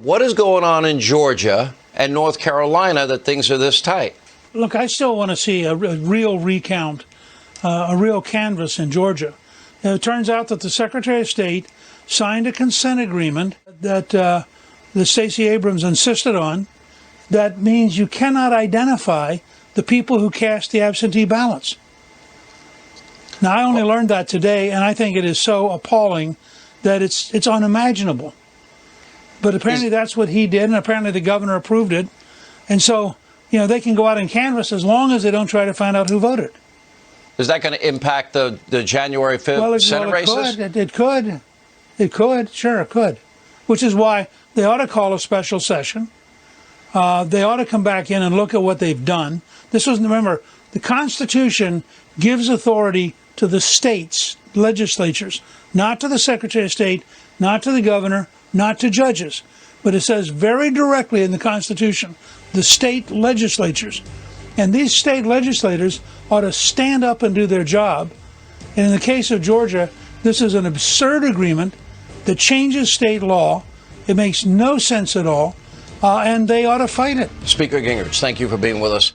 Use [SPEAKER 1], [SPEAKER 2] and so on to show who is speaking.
[SPEAKER 1] What is going on in Georgia and North Carolina that things are this tight?
[SPEAKER 2] Look, I still want to see a real recount, a real canvass in Georgia. It turns out that the Secretary of State signed a consent agreement that Stacey Abrams insisted on. That means you cannot identify the people who cast the absentee ballots. Now, I only learned that today, and I think it is so appalling that it's unimaginable. But apparently that's what he did, and apparently the governor approved it. And so, you know, they can go out and canvass as long as they don't try to find out who voted.
[SPEAKER 1] Is that going to impact the January 5th Senate races?
[SPEAKER 2] It could. It could. Sure, it could. Which is why they ought to call a special session. They ought to come back in and look at what they've done. Remember, the Constitution gives authority to the states' legislatures, not to the Secretary of State, not to the governor, not to judges. But it says very directly in the Constitution, the state legislatures. And these state legislators ought to stand up and do their job. And in the case of Georgia, this is an absurd agreement that changes state law. It makes no sense at all. And they ought to fight it.
[SPEAKER 1] Speaker Gingrich, thank you for being with us.